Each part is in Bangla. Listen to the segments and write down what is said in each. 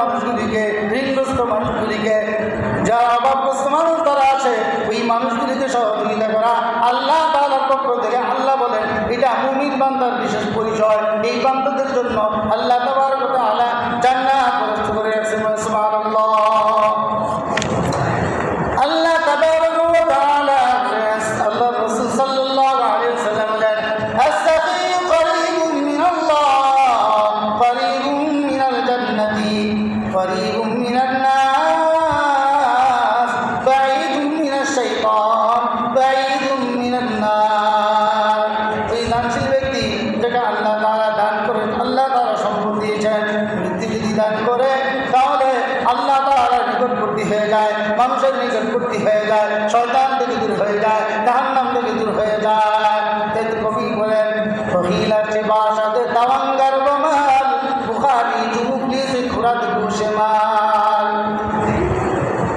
মানুষগুলিকে, ঋণগ্রস্ত মানুষগুলিকে, যারা অভাবগ্রস্ত মানুষ তারা আছে, ওই মানুষগুলিকে সহযোগিতা করা আল্লাহ তাআলার পক্ষ থেকে। আল্লাহ বলেন এটা মুমিন বান্দার বিশেষ পরিচয়। এই বান্দাদের জন্য আল্লাহ তাবারক ওয়া তাআলা জান্নাত ব্যবস্থা করে রাখছেন। সুবহানাল্লাহ। আল্লাহ তাবারক ওয়া তাআলা আল্লাহ রাসূল সাল্লাল্লাহু আলাইহি ওয়াসাল্লাম বলেন আস-সাফি করিবুম মিনাল্লাহ করিবুম মিনাল জান্নাতি করিবুম মিনান নাস বাঈদুম মিনাশ শাইতান বাঈদুম মিনান নার। এই দানশীল ব্যক্তি যাকে আল্লাহ তাআলা দান করেন, আল্লাহ তাআলা সম্পদ দিয়েছেন, ব্যক্তি যদি দান করে তাহলে আল্লাহ তাআলার নিকটবর্তী হয়ে যায়, মানুষের নিকটবর্তী হয়ে যায়, শয়তান থেকে দূর হয়ে যায়, জাহান্নাম থেকে দূর হয়ে যায়। তাই তো কবি বলেন ফকিলার চেয়ে বাসাতে তাওয়াঙ্গার বমাল বুখারী মুফলিস খুরাত গুশেমাল।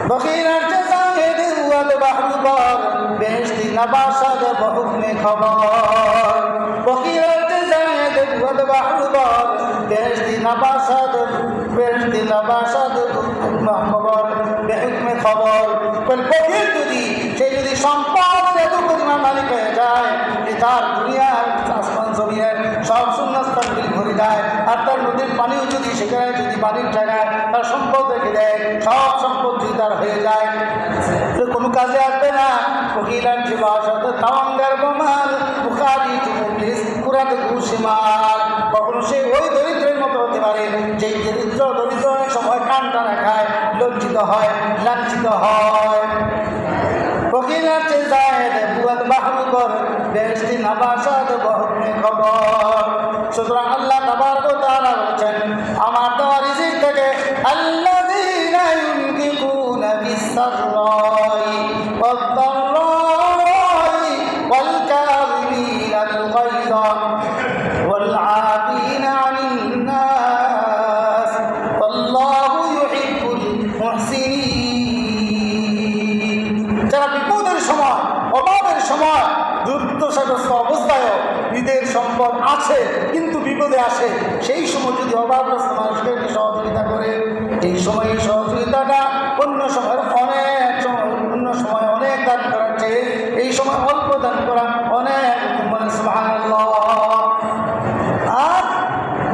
ফকিলার চেয়ে জাহেদ ওয়াদ বাহরুবার বেহেশতি নবাসাদ বহুমে খবর। ফকিলার চেয়ে জাহেদ ওয়াদ বাহরুবার বেহেশতি নবাসাদ খবর বেহুকমে খবর। ফকির যদি সম্পদ এত পরিমাণ মালিক হয়ে যায় যে তার দুনিয়ার আসমান জমিনের সব শূন্যস্থানগুলি ভরে যায়, আর তার নদীর পানিও যদি সেখানে যদি পানির জায়গায় তার সম্পদ রেখে দেয়, সব সম্পদ যদি তার হয়ে যায় কোনো কাজে আসবে না। ফকিলার যে বাসাতে তাওয়াঙ্গার বমাল বুখারী মুফলিস খুরাত গুশেমাল। কখনো সে ওই দরিদ্রের মতো হতে পারে যে দরিদ্র অনেক সময় কানটা রাখায়, লজ্জিত হয়, লাঞ্ছিত হয়। ফকিলার চেয়ে জাহেদ বুয়াদ বাহরুবর বেহেশতি নবাসাদ বহুমে খবর। সুতরাং আল্লাহ তাবারক ওয়া তাআলা বলেছেন আমার দেওয়া রিজিক থেকে আল্লাযীনা ইউনফিকুনা বিস-সাররাই ওয়াদ-দাররাই ওয়াল কাযিমিনাল গায়যা ওয়াল আফিনা আনিন নাস আল্লাহু ইউহিব্বুল মুহসিনিন। যারা বিপদের সময়, অভাবের সময়, দুর্দশাগ্রস্ত অবস্থায়ও নিজের সম্পদ আছে কিন্তু বিপদে আসে, সেই সময় যদি অভাবগ্রস্ত মানুষকে সহযোগিতা করে, এই সময় এই সহযোগিতাটা অন্য সময় অনেক দান করার চেয়ে এই সময় অল্প দান করা অনেক মানে সুবহানাল্লাহ। আর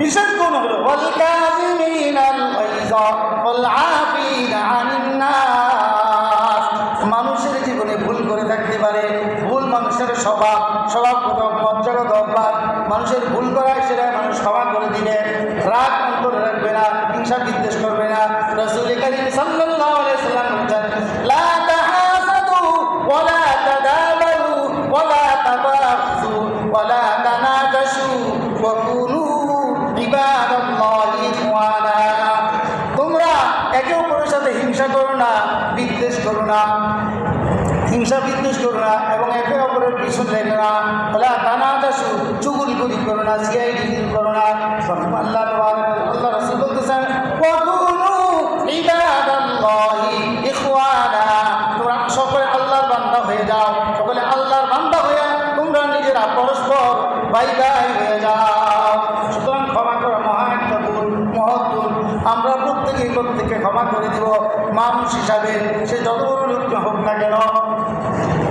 বিশেষ গুণ হলো ওয়াল কাযিমিনাল গায়যা ওয়াল আফিনা আনিন নাস। মানুষের জীবনে ভুল করে থাকতে পারে, ভুল মানুষের স্বভাবগত মজ্জাগত অভ্যাস, মানুষের ভুল করায় সেটা মানুষ ক্ষমা করে দিবে, রাগ অন্তরে রাখবে না, হিংসা বিদ্বেষ করবে না। রাসূল কারীম সাল্লাল্লাহু আলাইহি ওয়াসাল্লাম বলেছেন লা তাহাসাদু ওয়া লা তাদাবারু ওয়া লা তাবাগযু ওয়া লা তানাজাশু ওয়া কুনু ইবাদাল্লাহি ইখওয়ানা। তোমরা একে অপরের সাথে হিংসা করো না, বিদ্বেষ করো না, এবং একে অপরের পিছন লেগে না, ওলা তানাজাশু চুগলখড়ি করো না, সিআইডি করো না। আল্লাহ রাসূল বলতেছেন ওয়া কুনু ইবাদাল্লাহি ইখওয়ানা। তোমরা সকলে আল্লাহর বান্দা হয়ে যাও, সকলে আল্লাহর বান্দা হয়ে তোমরা নিজেরা পরস্পর ভাই ভাই হয়ে যাও। সুতরাং ক্ষমা করা মহা একটা মহৎ গুণ। আমরা প্রত্যেকে ক্ষমা করে দিব মানুষ হিসাবে, সে যত বড় লোক হোক না কেন,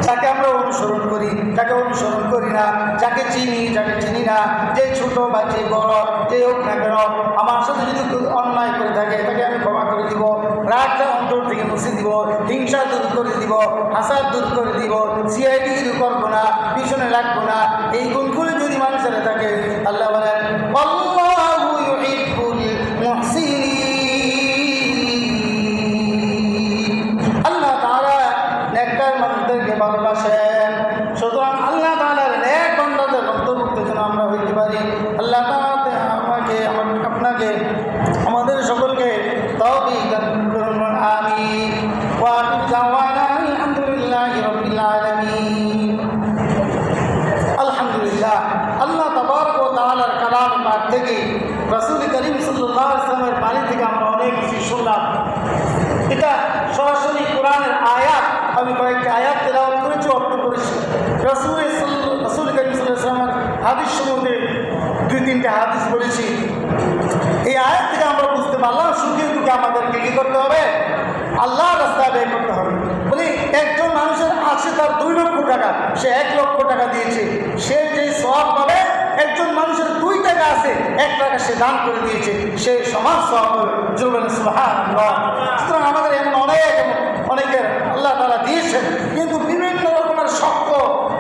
যাকে আমরা অনুসরণ করি, যাকে অনুসরণ করি না, যাকে চিনি, যাকে চিনি না, যে ছোট বা যে বড় যে হোক না কেন, আমার সাথে যদি অন্যায় করে থাকে তাকে আমি ক্ষমা করে দিব, রাগটা অন্তর থেকে মুছে দিব, হিংসা দূর করে দিব, হাসাদ দূর করে দিব, সিআইডি শুরু করবো না, পিছনে লাগবো না। এই গুণগুলো যদি মানুষের থাকে, আল্লাহ বলেন আল্লাহু ইউহিব্বুল মুহসিনিন। আল্লাহ তাআলা নেককার মানুষদেরকে ভালোবাসেন। সুতরাং আল্লাহ তাআলার নেক বান্দাদের অন্তর্ভুক্ত যেন আমরা হইতে পারি। আল্লাহ তাআলা আপনাকে আমাদের সকলকে তৌফিক দান করুন। আমিন। ওয়া আখিরু দাওয়ানা আলহামদুলিল্লাহি রাব্বিল আলামিন। আলহামদুলিল্লাহ, আল্লাহ তাবারক ওয়া তাআলার কালাম পাক থেকে, রাসূল কারীম সাল্লাল্লাহু আলাইহি ওয়াসাল্লামের বাণী থেকে আমরা অনেক কিছু শুনলাম। এটা সরাসরি কোরআনের আয়াত, আমি কয়েকটি আয়াত তেলাওয়াত করেছি, অর্থ করেছি। রাসূল কারীম সাল্লাল্লাহু আলাইহি ওয়াসাল্লামের হাদিস সমূহে 2-3টা হাদিস বলেছি। এই আয়াত থেকে আমরা বুঝতে পারলাম, সুখে দুঃখে আমাদেরকে কি করতে হবে? আল্লাহ রাস্তায় ব্যয় করতে হবে। বলি একজন মানুষের আছে তার 2 লক্ষ টাকা, সে 1 লক্ষ টাকা দিয়েছে, সে যে সওয়াব পাবে, একজন মানুষের 2 টাকা আছে, 1 টাকা সে দান করে দিয়েছে, সে সমান সওয়াব পাবে। সুবহানাল্লাহ। সুতরাং আমাদের এমন অনেকের আল্লাহ তাআলা দিয়েছেন, কিন্তু বিভিন্ন রকমের শক্ত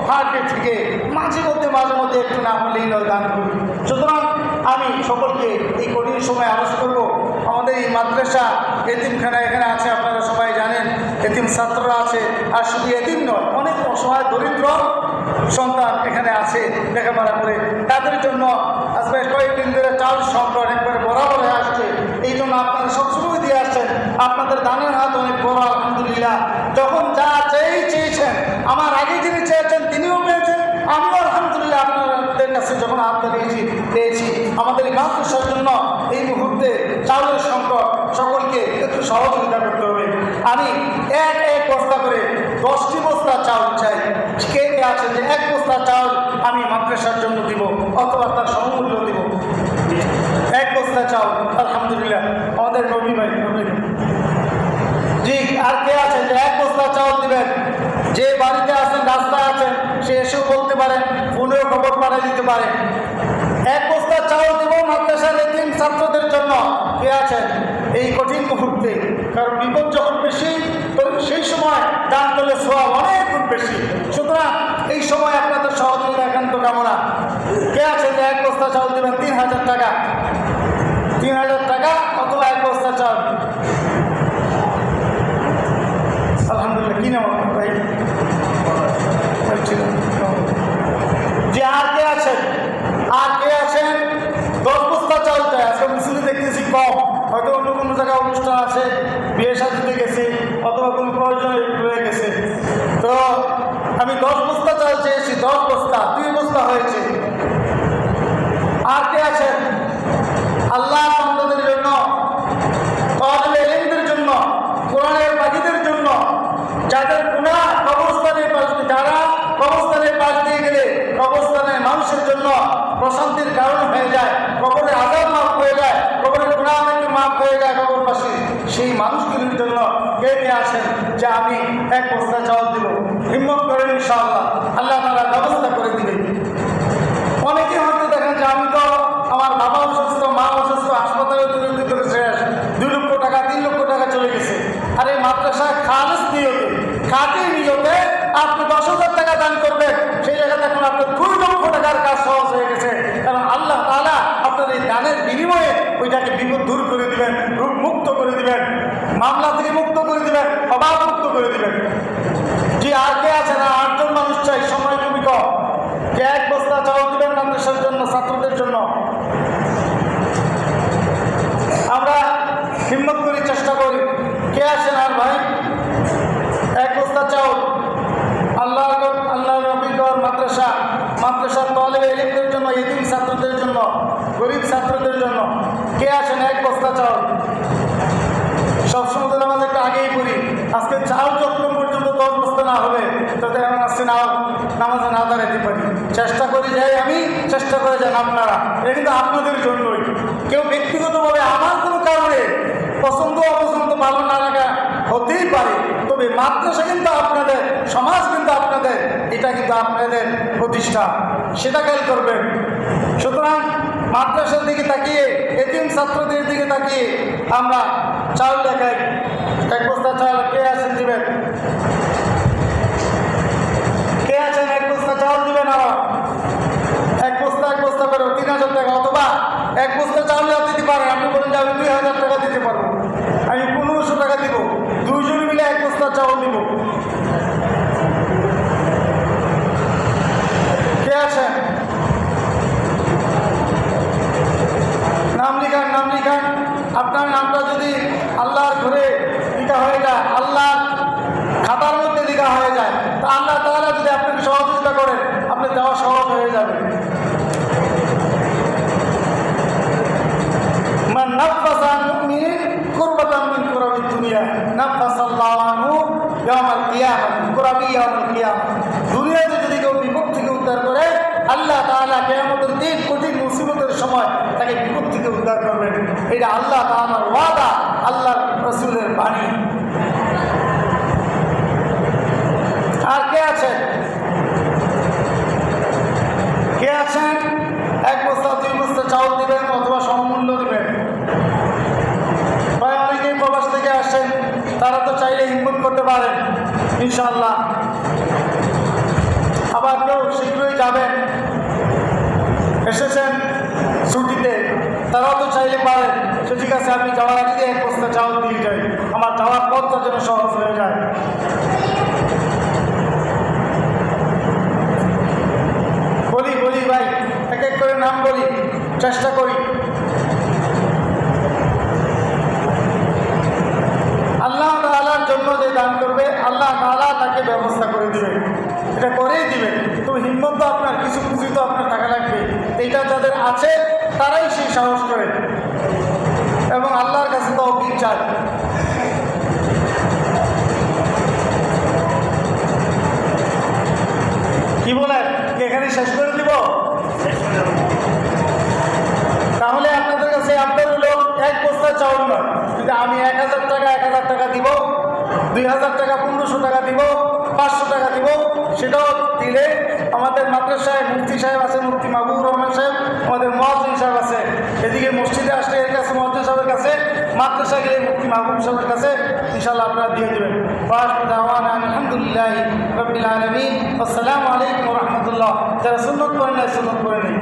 হার্টে থেকে মাঝে মধ্যে একটু না হলেই নয় দান করি। সুতরাং আমি সকলকে এই কঠিন সময় আলোচ করব। আমাদের এই মাদ্রাসা এতিমখানা এখানে আছে, আপনারা সবাই জানেন, এতিম ছাত্ররা আছে, আর শুধু এতিম নয়, অনেক অসহায় দরিদ্র সন্তান এখানে আছে লেখাপড়া করে। তাদের জন্য আজকে কয়েকদিন ধরে চাল সংকট একবারে বরাবর হয়ে আসছে। এই জন্য আপনারা সবসময় দিয়ে আসছেন, আপনাদের দানের হাত অনেক বড়, আলহামদুলিল্লাহ। যখন যা চেয়েছেন, আমার আগে যিনি চেয়েছেন তিনিও পেয়েছেন, আমিও আলহামদুলিল্লাহ আপনাদের কাছে যখন হাত পেয়েছি। আমাদের এই মাদ্রাসার জন্য এই মুহূর্তে চাউলের সংকট, সকলকে একটু সহযোগিতা করতে হবে। আমি এক বস্তা করে 10টি বস্তা চাউল চাই। কে আছে যে 1 বস্তা চাউল আমি মাদ্রাসার জন্য দিব, অথবা তার সমমূল্য দিব? 1 বস্তা চাউল, আলহামদুলিল্লাহ। আমাদের নবী ভাই জি। আর কে আছেন যে 1 বস্তা চাউল দিবেন? যে বাড়িতে আছেন, রাস্তায় আছেন, সে এসেও বলতে পারেন, ফোনেও খবর পাঠিয়ে দিতে পারেন। 1 বস্তা চাউল দেব মাদ্রাসার এতিম ছাত্রদের জন্য। কে আছেন এই কঠিন মুহূর্তে? কারণ বিপদ যখন বেশি, তো সেই সময় দান করলে সওয়াব অনেক গুণ বেশি। সুতরাং এই সময় আপনাদের সহযোগিতা একান্ত কামনা। কে আছেন যে 1 বস্তা চাউল দেবেন? 3000 টাকা, 3000 টাকা অথবা 1 বস্তা চাউল। আলহামদুলিল্লাহ। কি নাম আপনার ভাই? যে আর কে আছেন? 10 বস্তা চাউল চাই। আজকে মিছিলে দেখতেছি কম, হয়তো অন্য কোনো জায়গায় অনুষ্ঠান আছে, বিয়ে শাদিতে গেছে, অথবা কোনো প্রয়োজনে রয়ে গেছে। তো আমি 10 বস্তা চাউল চেয়েছি, 10 বস্তা, 2 বস্তা হয়েছে। আর কে আছেন? আল্লাহ বান্দাদের জন্য, তালিবে ইলমদের জন্য, কোরআনের পাখিদের জন্য, যাদের গুনাহ যারা কবরস্থানের পাশ দিয়ে গেলে কবরস্থানের মানুষের জন্য প্রশান্তির কারণ হয়ে যায়, কবরের আযাব মাফ হয়ে যায়, কবরের গুনাহ মাফ হয়ে যায় কবর পাশে, সেই মানুষগুলির জন্য কে কে আছেন যে আমি 1 বস্তা চাউল দিব? হিম্মত করেন, ইনশাআল্লাহ আল্লাহ তাআলা ব্যবস্থা করে দিবেন। অনেকে হয়তো দেখেন যে আমি তো আমার বাবা অসুস্থ, মা অসুস্থ, হাসপাতালে দৌড়াতে করে শেষ, 2 লক্ষ টাকা 3 লক্ষ টাকা চলে গেছে। আর এই মাদ্রাসায় খালিস নিয়তে, খাঁটি নিয়তে আপনি 10,000 টাকা দান করবেন, সেই জায়গাতে এখন আপনার 2 লক্ষ টাকার কাজ সহজ হয়ে গেছে। কারণ আল্লাহ তাআলা আপনার এই দানের বিনিময়ে ওইটাকে বিপদ দূর করে দিবেন, রূপ মুক্ত করে দিবেন, মামলা থেকে মুক্ত করে দিবেন, অভাব মুক্ত করে দিবেন। জি। আর কে আছে? না, 8 জন মানুষ চাই, সময় খুবই কম। যে 1 বস্তা চাউল দিবেন মাদ্রাসার জন্য, ছাত্রদের জন্য। আমরা হিম্মত করি, চেষ্টা করি। কে আছেন আর ভাই? 1 বস্তা চাউল আল্লাহ নবীর মাদ্রাসার তালিবে ইলমদের জন্য, এতিম ছাত্রদের জন্য, গরিব ছাত্রদের জন্য। কে আছেন? 1 বস্তা চাউল। সবসময় আমাদের একটু আগেই করি। আজকে চাউল যতক্ষণ পর্যন্ত 10 বস্তা না হবে, তাতে এমন আসছে না নামাজে না দাঁড়াতে পারি। চেষ্টা করে যাই আমি, চেষ্টা করে যান আপনারা। এটা কিন্তু আপনাদের জন্যই। কেউ ব্যক্তিগতভাবে আমার কোনো কারণে পছন্দ অপছন্দ ভালো না লাগা হতেই পারে, তবে মাদ্রাসা কিন্তু আপনাদের, সমাজ কিন্তু আপনাদের, এটা কিন্তু আপনাদের প্রতিষ্ঠা, সেটা খেয়াল করবেন। সুতরাং মাদ্রাসার দিকে তাকিয়ে, এতিম ছাত্রদের দিকে তাকিয়ে আমরা চাউল দেখাই। 1 বস্তা চাউল কে আছেন দিবেন? কে আছেন 1 বস্তা চাউল দিবেন? আরো 1 বস্তা করে 3000 টাকা, অথবা 1 বস্তা চাউল দিতে পারেন। আপনি বলেন যে আমি 2000 টাকা দিতে পারবো, আমি 1500 টাকা দিব, 2 জন মিলে 1 বস্তা চাউল দিব। কে আছেন? নাম লিখান। আপনার নামটা যদি আল্লাহর ঘরে লিখা হয়ে যায়, আল্লাহর খাতার মধ্যে লিখা হয়ে যায়, তা আল্লাহ তাআলা যদি আপনাকে সহযোগিতা করেন, আপনি দেওয়া সহজ হয়ে যাবে। মান নাফাসা মুমিনিন কুরবাতাম মিন কুরাবিদ দুনিয়া নাফাসাল্লাহু আনহু ইয়াউমাল কিয়ামাহ কুরাবি ইয়াউমাল কিয়ামাহ। দুনিয়াতে যদি কেউ বিপদ থেকে উদ্ধার করে, আল্লাহ তাআলা কিয়ামতের দিন কঠিন মুসিবতের সময় তাকে বিপদ থেকে উদ্ধার করবেন। এটা আল্লাহ তাআলার ওয়াদা, আল্লাহর রাসূলের বাণী। আর কে আছেন? কে আছেন? 1 বস্তা 2 বস্তা চাউল দিবেন অথবা সমমূল্য দিবেন। প্রায় অনেকেই প্রবাস থেকে আসেন, তারা তো চাইলে হিম্মত করতে পারেন ইনশাআল্লাহ। আবার কেউ শীঘ্রই যাবেন, এসেছেন ছুটিতে, তারাও তো চাইলে পারেন সে ঠিক আছে আমি যাওয়ার আগে 1 বস্তা চাউল দিয়ে যাই, আমার যাওয়ার পথটা যেন সহজ হয়ে যায়। বলি ভাই, এক এক করে নাম বলি, চেষ্টা করি। আল্লাহ তাআলার জন্য যে দান করবে আল্লাহ তাআলা তাকে ব্যবস্থা করে দিবেন, এটা করেই দিবেন। তো হিম্মত তো আপনার, কিছু পুঁজি তো আপনার টাকা লাগবে, এটা যাদের আছে তারাই সেই সাহস করে এবং আল্লাহর কাছে তৌফিক চায়। কি বলেন, এখানে শেষ করে দিব? তাহলে আপনাদের কাছে আপনার হলো 1 বস্তা চাউল নয়, যদি আমি 1000 টাকা 1000 টাকা দিব, 2000 টাকা 1500 টাকা দিব, 500 টাকা দিব, সেটাও দিলে আমাদের মাদ্রাসায় মুফতি সাহেব আছে, মুফতি মাহবুবুর রহমান সাহেব, আমাদের মুয়াজ্জিন সাহেব আছে, এদিকে মসজিদে আসলে এর কাছে মুয়াজ্জিন সাহেবের কাছে, মাদ্রাসায় গেলে মুফতি মাহবুব সাহেবের কাছে, ইনশাআল্লাহ আপনারা দিয়ে দেবেন। আলহামদুলিল্লাহ রাব্বিল আলামিন। আসসালামু আলাইকুম ওয়া রাহমাতুল্লাহ। যারা সুন্নত করেন না সুন্নত করে নেই।